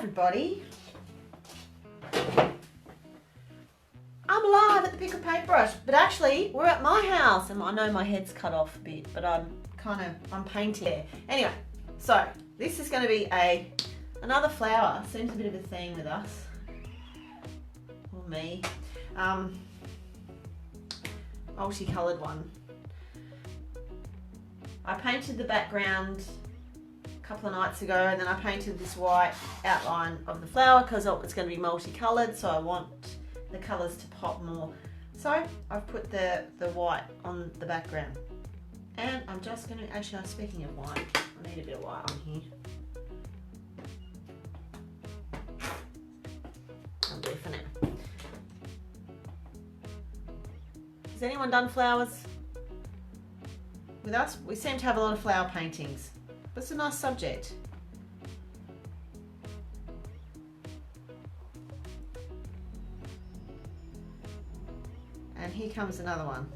everybody. I'm alive at the Pickled Paintbrush, but actually we're at my house, and I know my head's cut off a bit, but I'm painting there. Anyway, so this is going to be another flower. Seems a bit of a theme with us, or me. Multicoloured one. I painted the background a couple of nights ago, and then I painted this white outline of the flower because it's going to be multicoloured, so I want the colours to pop more. So I've put the white on the background, and I'm just going to, actually speaking of white, I need a bit of white on here. I'll do it for now. Has anyone done flowers with us? We seem to have a lot of flower paintings, but it's a nice subject. And here comes another one.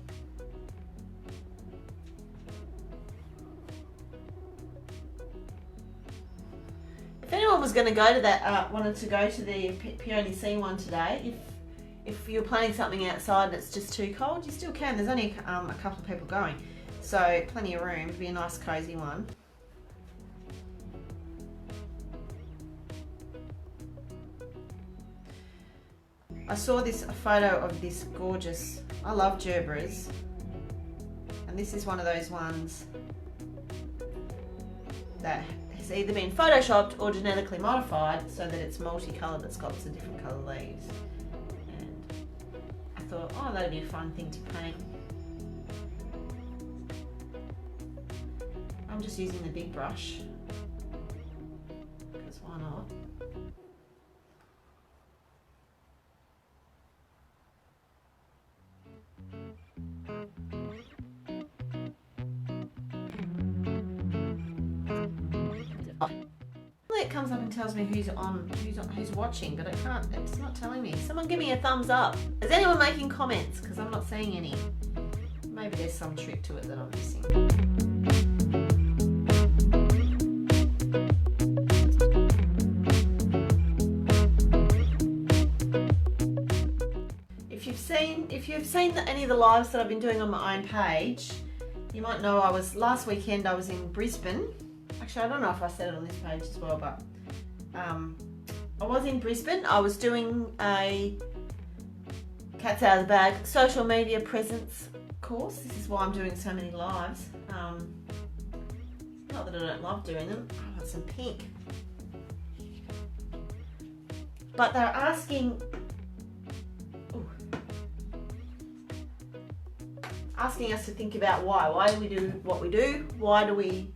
If anyone was going to go to that, wanted to go to the Peony Sea one today, if you're planning something outside and it's just too cold, you still can. There's only a couple of people going, so plenty of room. It'd be a nice cozy one. I saw a photo of this gorgeous, I love gerberas, and this is one of those ones that has either been photoshopped or genetically modified so that it's multicoloured, it's got lots of different colour leaves. And I thought, oh, that'd be a fun thing to paint. I'm just using the big brush, because why not? It comes up and tells me who's watching, but it's not telling me. Someone give me a thumbs up. Is anyone making comments? Because I'm not seeing any. Maybe there's some trick to it that I'm missing. If you've seen any of the lives that I've been doing on my own page, you might know last weekend I was in Brisbane. Actually, I don't know if I said it on this page as well, but I was in Brisbane. I was doing a Cats Out of the Bag social media presence course. This is why I'm doing so many lives. Not that I don't love doing them. I want some pink. But they're asking us to think about why. Why do we do what we do? Why do we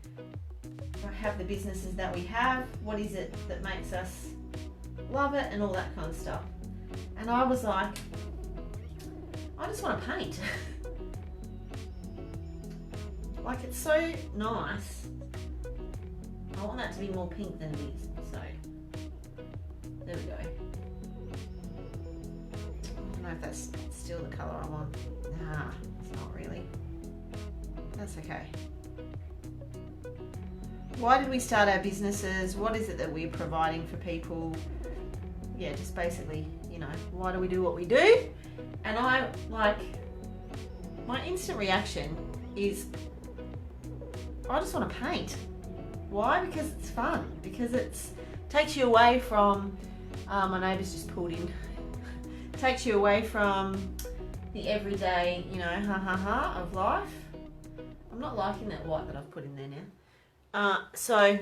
have the businesses that we have? What is it that makes us love it, and all that kind of stuff? And I was like, I just want to paint. Like, it's so nice. I want that to be more pink than it is. So there we go. I don't know if that's still the colour I want. Nah, it's not really. That's okay. Why did we start our businesses? What is it that we're providing for people? Yeah, just basically, why do we do what we do? And my instant reaction is, I just want to paint. Why? Because it's fun. Because it takes you away from, my neighbour's just pulled in. Takes you away from the everyday, of life. I'm not liking that white that I've put in there now. So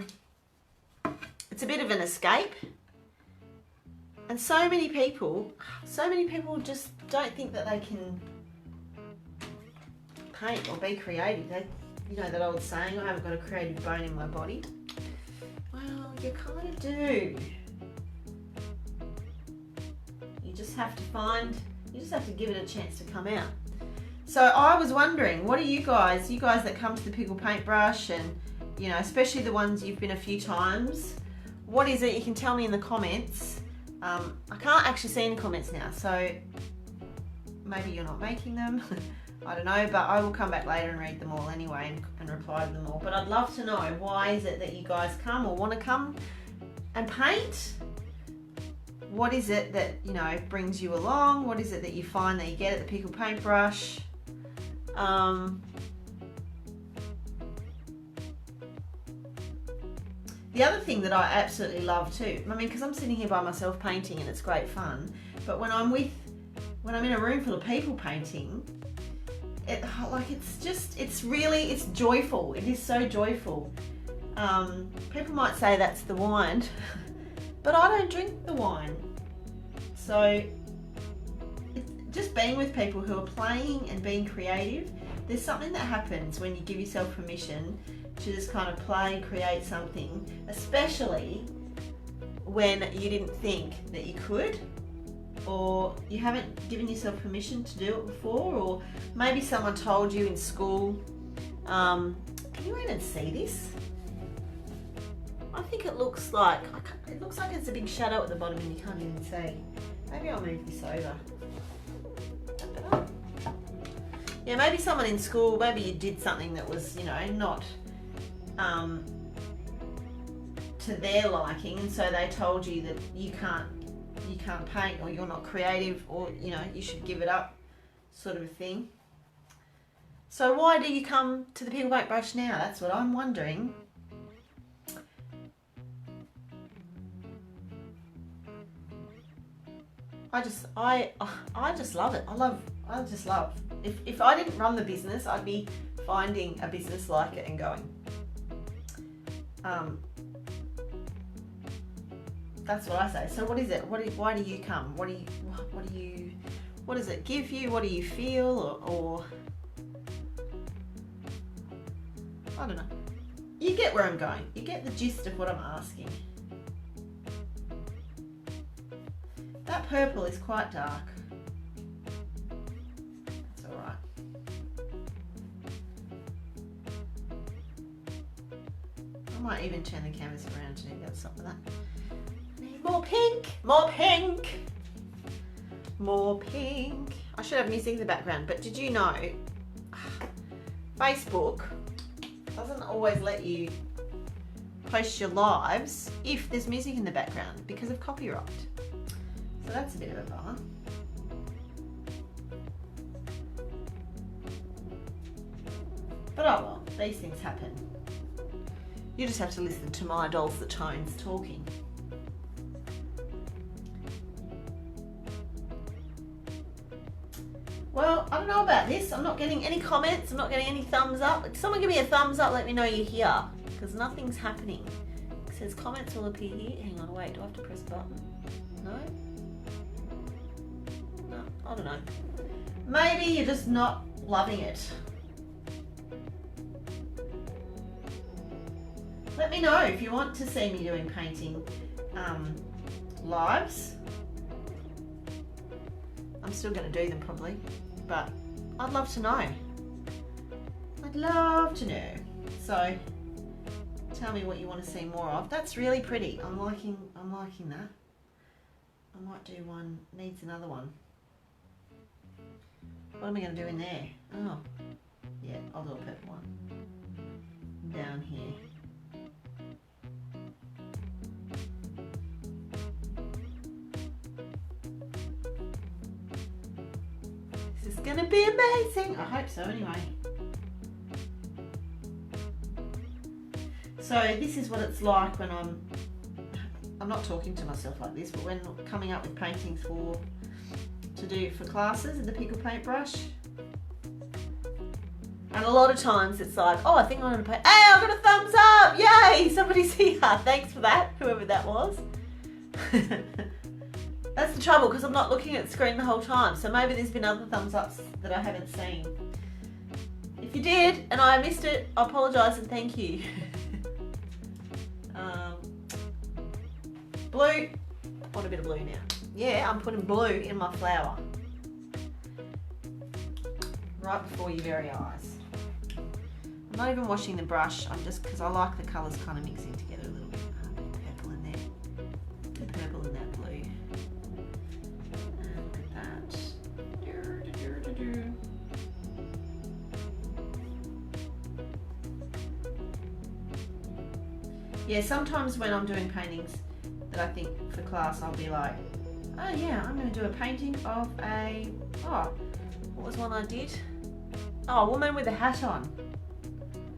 it's a bit of an escape, and so many people just don't think that they can paint or be creative. That old saying, I haven't got a creative bone in my body. Well, you kind of do. You just have to give it a chance to come out. So I was wondering, what are you guys that come to the Pickled Paintbrush, and especially the ones you've been a few times, what is it? You can tell me in the comments. I can't actually see any comments now, so maybe you're not making them. I don't know, but I will come back later and read them all anyway and reply to them all. But I'd love to know, why is it that you guys come or want to come and paint? what is it that, you know, brings you along? What is it that you find that you get at the Pickled Paintbrush? The other thing that I absolutely love too, I mean, because I'm sitting here by myself painting and it's great fun, but when I'm in a room full of people painting, it's joyful. It is so joyful. People might say that's the wine, but I don't drink the wine. So just being with people who are playing and being creative, there's something that happens when you give yourself permission to just kind of play and create something, especially when you didn't think that you could, or you haven't given yourself permission to do it before, or maybe someone told you in school. Can you even see this? I think it looks like it's a big shadow at the bottom and you can't even see. Maybe I'll move this over. Yeah, maybe someone in school, maybe you did something that was, you know, not to their liking, and so they told you that you can't paint, or you're not creative, or, you know, you should give it up, sort of a thing. So why do you come to the Pickled Paintbrush now? That's what I'm wondering. I just love it. I just love. If I didn't run the business, I'd be finding a business like it and going. That's what I say. So what is it? Why do you come? What does it give you? What do you feel? Or I don't know. You get where I'm going. You get the gist of what I'm asking. That purple is quite dark. That's all right. I might even turn the canvas around to get some of that. More pink, more pink, more pink. I should have music in the background, but did you know Facebook doesn't always let you post your lives if there's music in the background because of copyright. So that's a bit of a bummer. But oh well, these things happen. You just have to listen to my dulcet tones talking. Well, I don't know about this. I'm not getting any comments. I'm not getting any thumbs up. Someone give me a thumbs up. Let me know you're here, because nothing's happening. It says comments will appear here. Hang on, wait. Do I have to press a button? No? No, I don't know. Maybe you're just not loving it. Let me know if you want to see me doing painting lives. I'm still going to do them probably, but I'd love to know. I'd love to know. So tell me what you want to see more of. That's really pretty. I'm liking that. I might do one, needs another one. What am I going to do in there? Oh, yeah, I'll do a purple one. Down here. This is going to be amazing. I hope so anyway. So this is what it's like when I'm not talking to myself like this, but when coming up with paintings to do for classes in the Pickled Paintbrush. And a lot of times it's like, oh, I think I'm going to paint. Hey, I got a thumbs up! Yay! Somebody's here. Thanks for that, whoever that was. That's the trouble, because I'm not looking at the screen the whole time. So maybe there's been other thumbs ups that I haven't seen. If you did and I missed it, I apologise and thank you. Blue. I want a bit of blue now. Yeah, I'm putting blue in my flower. Right before your very eyes. I'm not even washing the brush. I'm just, because I like the colours kind of mixing together a little bit. A bit of purple in there. A bit of purple in that blue. And look at that. Yeah, sometimes when I'm doing paintings that I think for class, I'll be like, oh yeah, I'm going to do a painting of a, oh, what was one I did? Oh, a woman with a hat on.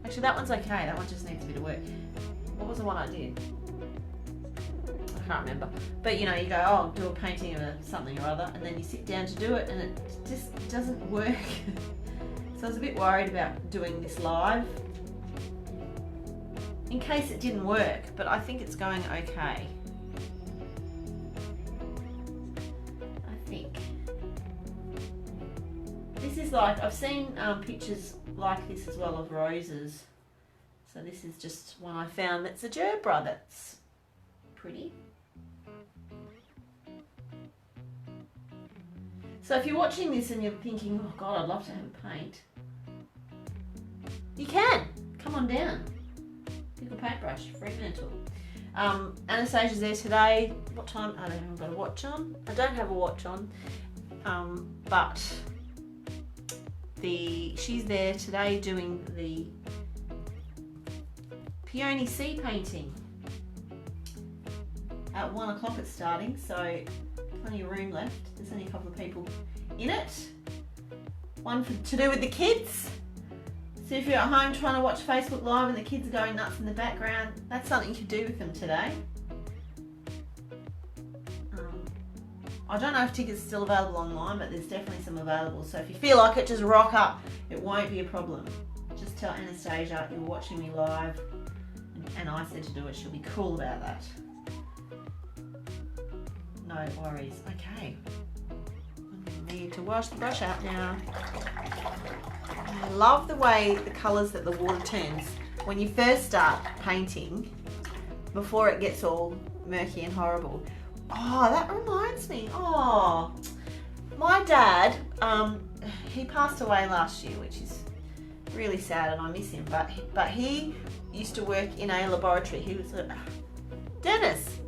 Actually, that one's okay. That one just needs a bit of work. What was the one I did? I can't remember. But you know, you go, oh, I'll do a painting of something or other, and then you sit down to do it, and it just doesn't work. So I was a bit worried about doing this live, in case it didn't work, but I think it's going okay. I think. This is like, I've seen pictures like this as well of roses. So this is just one I found that's a gerbera that's pretty. So if you're watching this and you're thinking, oh God, I'd love to have a paint, you can. Come on down. Pickled Paintbrush, Fremantle. Anastasia's there today. What time? I haven't got a watch on. I don't have a watch on, but she's there today doing the peony sea painting. At 1 o'clock it's starting, so plenty of room left. There's only a couple of people in it. One to do with the kids. So if you're at home trying to watch Facebook Live and the kids are going nuts in the background, that's something you could do with them today. I don't know if tickets are still available online, but there's definitely some available. So if you feel like it, just rock up. It won't be a problem. Just tell Anastasia you're watching me live and I said to do it. She'll be cool about that. No worries. Okay. I need to wash the brush out now. I love the way the colours that the water turns when you first start painting before it gets all murky and horrible. Oh, that reminds me. Oh, my dad, he passed away last year, which is really sad and I miss him, but he used to work in a laboratory. He was a dentist.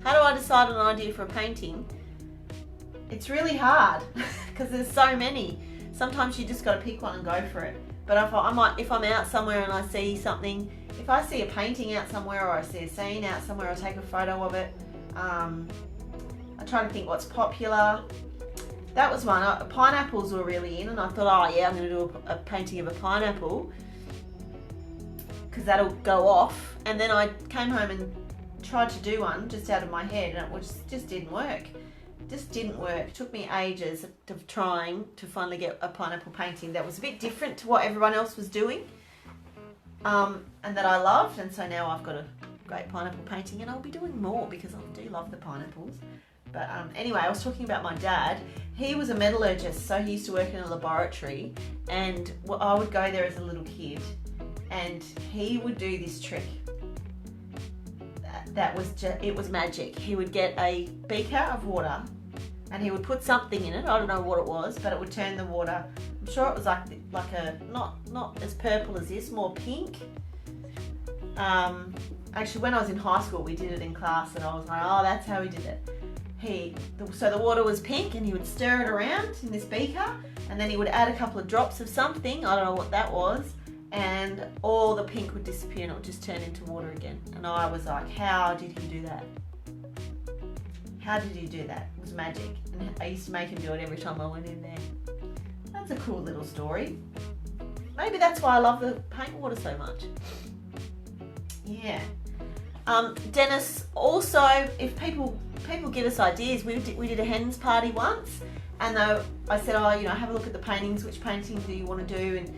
How do I decide an idea for a painting? It's really hard because there's so many. Sometimes you just got to pick one and go for it. But if I'm out somewhere and I see something, if I see a painting out somewhere or I see a scene out somewhere, I'll take a photo of it. I try to think what's popular. That was one. Pineapples were really in, and I thought, oh yeah, I'm going to do a painting of a pineapple because that'll go off. And then I came home and tried to do one just out of my head, and it just didn't work. Just didn't work. It took me ages of trying to finally get a pineapple painting that was a bit different to what everyone else was doing, and that I loved. And so now I've got a great pineapple painting, and I'll be doing more because I do love the pineapples. But anyway, I was talking about my dad. He was a metallurgist, so he used to work in a laboratory, and I would go there as a little kid, and he would do this trick. It was magic. He would get a beaker of water and he would put something in it. I don't know what it was, but it would turn the water. I'm sure it was like a not as purple as this, more pink. Actually, when I was in high school, we did it in class, and I was like, oh, that's how he did it. So the water was pink, and he would stir it around in this beaker, and then he would add a couple of drops of something. I don't know what that was. And all the pink would disappear and it would just turn into water again. And I was like, how did he do that? How did he do that? It was magic. And I used to make him do it every time I went in there. That's a cool little story. Maybe that's why I love the paint water so much. Yeah. Dennis, also, if people give us ideas, we did a hens party once, and I said, oh, have a look at the paintings. Which painting do you want to do? And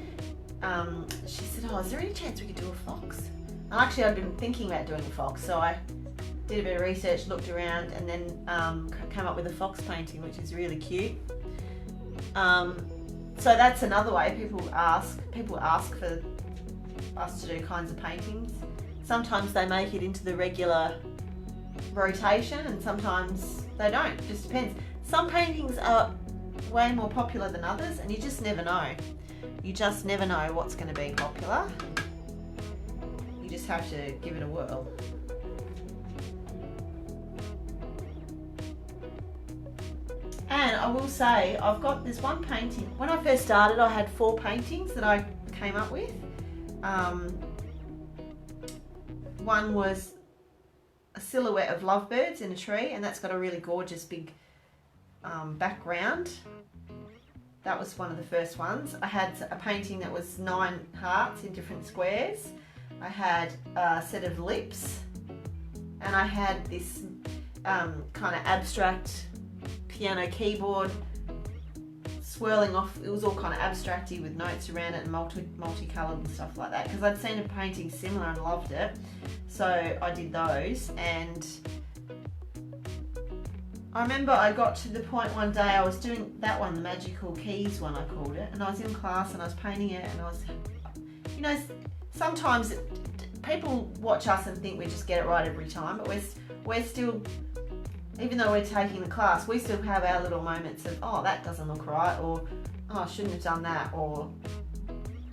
she said, oh, is there any chance we could do a fox? And actually, I'd been thinking about doing a fox, so I did a bit of research, looked around, and then came up with a fox painting, which is really cute. So that's another way people ask for us to do kinds of paintings. Sometimes they make it into the regular rotation, and sometimes they don't. It just depends. Some paintings are way more popular than others, and you just never know. You just never know what's going to be popular. You just have to give it a whirl. And I will say, I've got this one painting. When I first started, I had 4 paintings that I came up with. One was a silhouette of lovebirds in a tree, and that's got a really gorgeous big background. That was one of the first ones. I had a painting that was 9 hearts in different squares. I had a set of lips, and I had this kind of abstract piano keyboard swirling off. It was all kind of abstracty with notes around it and multicolored and stuff like that, because I'd seen a painting similar and loved it, so I did those. And I remember I got to the point one day I was doing that one, the magical keys one I called it, and I was in class and I was painting it, and I was, you know, sometimes people watch us and think we just get it right every time, but we're still, even though we're taking the class, we still have our little moments of, oh, that doesn't look right, or oh, I shouldn't have done that, or,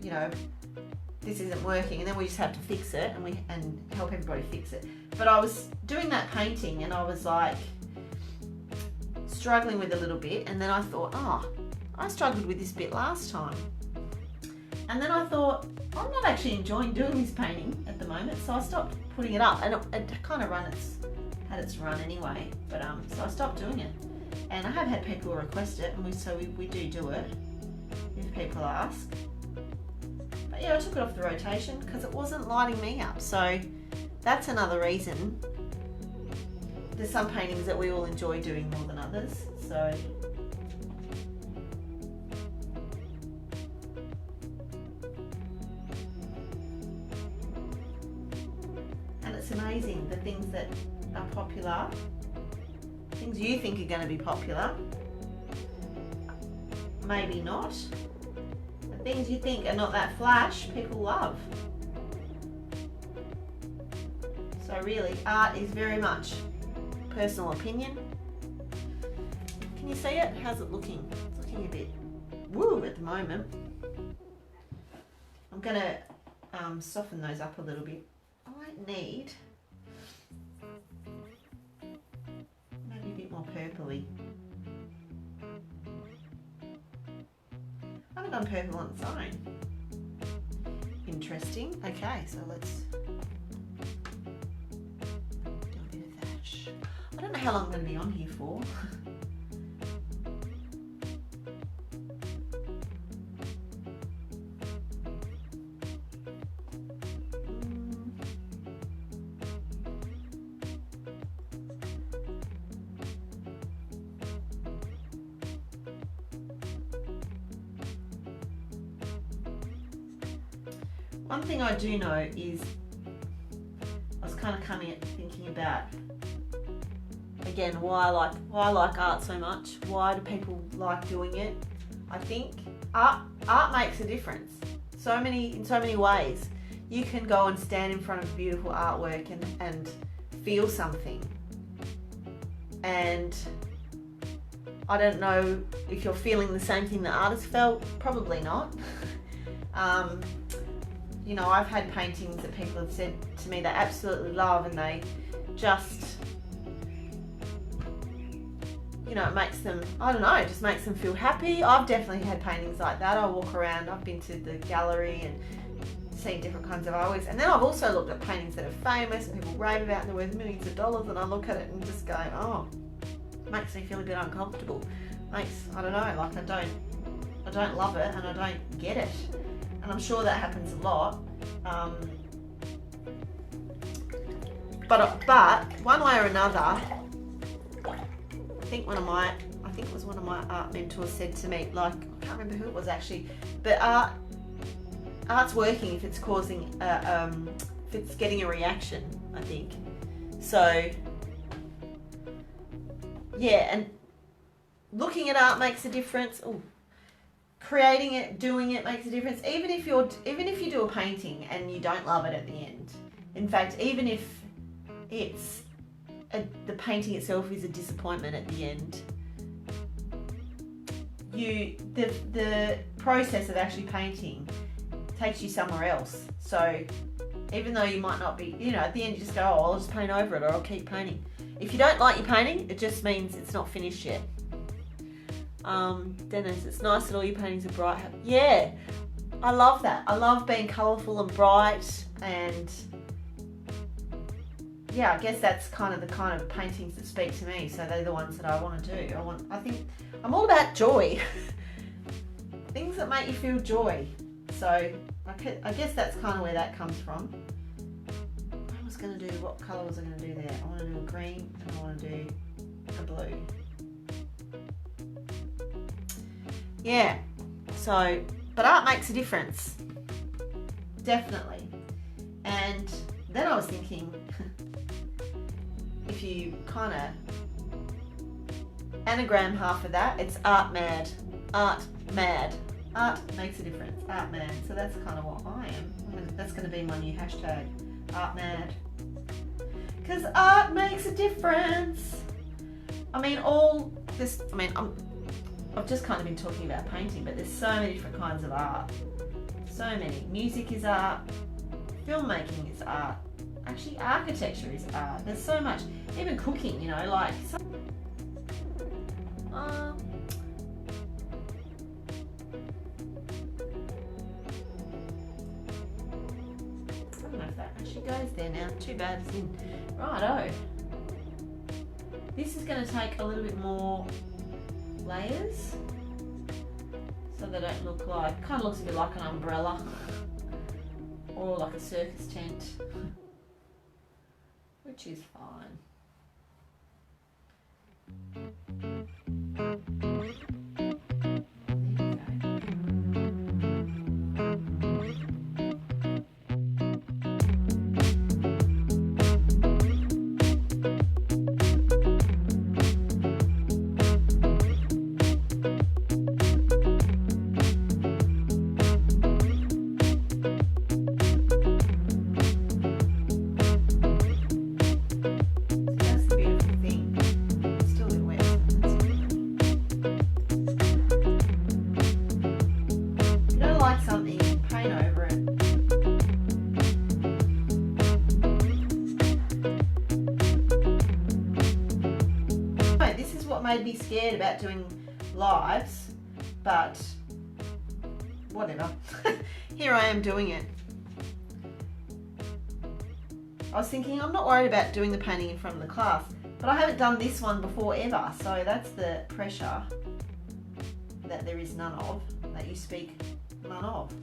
you know, this isn't working, and then we just have to fix it and help everybody fix it. But I was doing that painting and I was like struggling with it a little bit, and then I thought, oh, I struggled with this bit last time. And then I thought, I'm not actually enjoying doing this painting at the moment, so I stopped putting it up, and it kind of had its run anyway, but so I stopped doing it. And I have had people request it, and we do it if people ask. But yeah, I took it off the rotation because it wasn't lighting me up. So that's another reason. There's some paintings that we all enjoy doing more than others. So and it's amazing the things that are popular, things you think are going to be popular, maybe not. The things you think are not that flash, people love. So really, art is very much personal opinion. Can you see it? How's it looking? It's looking a bit woo at the moment. I'm going to soften those up a little bit. I might need maybe a bit more purpley. I haven't done purple on its own. Interesting. Okay, so let's do a bit of that. I don't know how long I'm going to be on here for. One thing I do know is, I was kind of thinking about, again, why I like art so much. Why do people like doing it? I think art makes a difference. In so many ways. You can go and stand in front of beautiful artwork and feel something. And I don't know if you're feeling the same thing the artist felt. Probably not. You know, I've had paintings that people have said to me they absolutely love, and they just, you know, it makes them, I don't know, it just makes them feel happy. I've definitely had paintings like that. I walk around, I've been to the gallery and seen different kinds of artworks, and then I've also looked at paintings that are famous and people rave about and they're worth millions of dollars, and I look at it and just go, oh, it makes me feel a bit uncomfortable. I don't know, like I don't love it and I don't get it. And I'm sure that happens a lot. But one way or another, I think it was one of my art mentors said to me, like, I can't remember who it was actually, but art's working if it's causing, if it's getting a reaction, I think. So, yeah, and looking at art makes a difference. Ooh. Creating it, doing it makes a difference. Even if you do a painting and you don't love it at the end. In fact, even if the painting itself is a disappointment at the end, the process of actually painting takes you somewhere else. So even though you might not be, you know, at the end you just go, oh, I'll just paint over it, or I'll keep painting. If you don't like your painting, it just means it's not finished yet. Dennis, it's nice that all your paintings are bright. Yeah, I love that. I love being colourful and bright, and yeah, I guess that's kind of paintings that speak to me. So they're the ones that I want to do. I think I'm all about joy. Things that make you feel joy. So I guess that's kind of where that comes from. I was going to do, what colour was I going to do there? I want to do a green and I want to do a blue. Yeah, so, but art makes a difference. Definitely. And then I was thinking, if you kind of anagram half of that, it's art mad. Art mad. Art makes a difference. Art mad. So that's kind of what I am. That's going to be my new hashtag. Art mad. Because art makes a difference. I mean, I've just kind of been talking about painting, but there's so many different kinds of art. So many. Music is art. Filmmaking is art. Actually, architecture is art. There's so much. Even cooking, you know, like... I don't know if that actually goes there now. Too bad it's in. Righto. This is going to take a little bit more layers so they don't look like, kind of looks a bit like an umbrella or like a circus tent, which is fine. Made me scared about doing lives, but whatever. Here I am doing it. I was thinking I'm not worried about doing the painting in front of the class, but I haven't done this one before ever, so that's the pressure that there is none of, that you speak none of.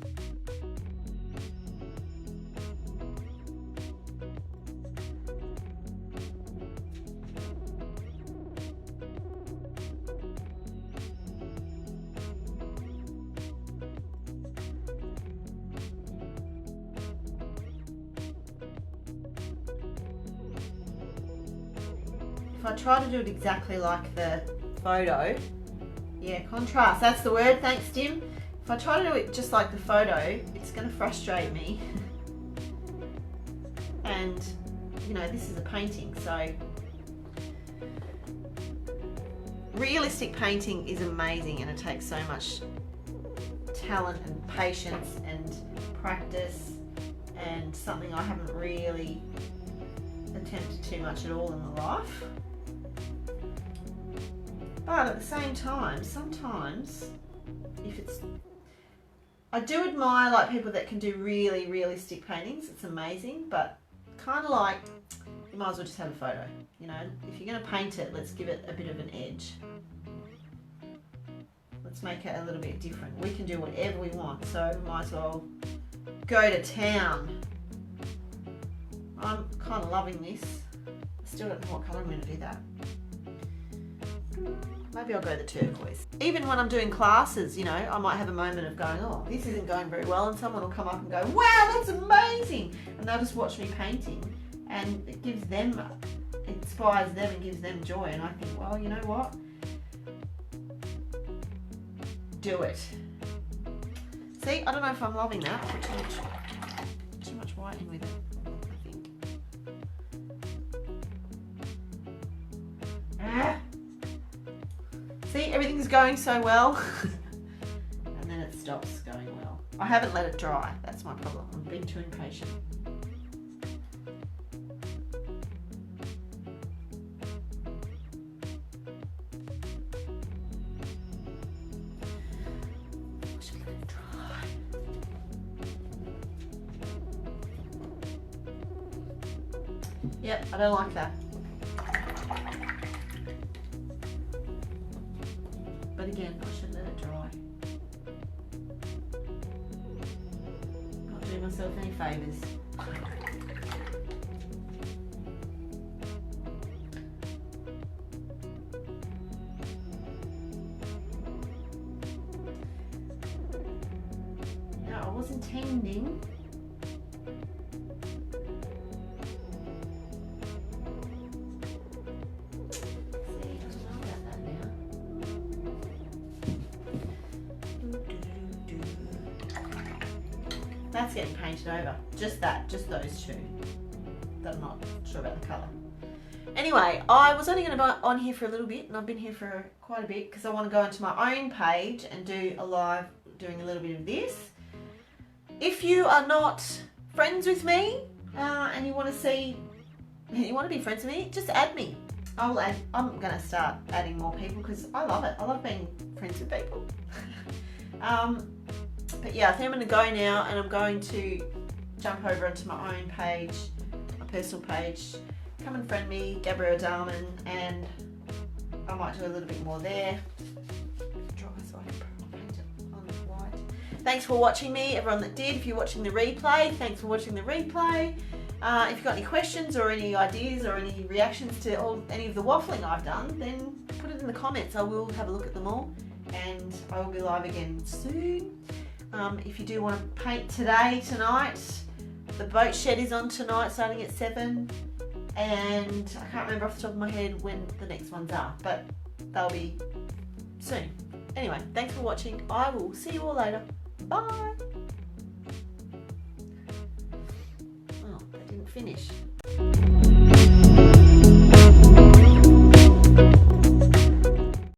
If I try to do it exactly like the photo, yeah, contrast, that's the word, thanks Tim. If I try to do it just like the photo, it's going to frustrate me. And, you know, this is a painting, so realistic painting is amazing and it takes so much talent and patience and practice, and something I haven't really attempted too much at all in my life. But at the same time, sometimes I do admire like people that can do really realistic paintings. It's amazing, but kind of like you might as well just have a photo. You know, if you're going to paint it, let's give it a bit of an edge. Let's make it a little bit different. We can do whatever we want, so we might as well go to town. I'm kind of loving this. I still don't know what colour I'm going to do that. Maybe I'll go the turquoise. Even when I'm doing classes, you know, I might have a moment of going, oh, this isn't going very well, and someone will come up and go, wow, that's amazing, and they'll just watch me painting, and it gives them, it inspires them and gives them joy, and I think, well, you know what? Do it. See, I don't know if I'm loving that. Put too much white in with it, I think. See, everything's going so well. And then it stops going well. I haven't let it dry. That's my problem. I'm being too impatient. I should let it dry. Yep, I don't like that. But again, I should let it dry. Not doing myself any favours. Now, I was intending that's getting painted over. Just those two. But I'm not sure about the colour. Anyway, I was only going to be on here for a little bit, and I've been here for quite a bit because I want to go into my own page and do a live doing a little bit of this. If you are not friends with me and you want to be friends with me, just add me. I'm going to start adding more people because I love it. I love being friends with people. But yeah, I think I'm going to go now, and I'm going to jump over onto my own page, my personal page. Come and friend me, Gabrielle Dahmen, and I might do a little bit more there. Dry so I can paint it on white. Thanks for watching me, everyone that did. If you're watching the replay, thanks for watching the replay. If you've got any questions or any ideas or any reactions to any of the waffling I've done, then put it in the comments. I will have a look at them all, and I will be live again soon. If you do want to paint tonight, the boat shed is on tonight starting at 7, and I can't remember off the top of my head when the next ones are, but they'll be soon. Anyway, thanks for watching. I will see you all later. Bye. Oh, that didn't finish.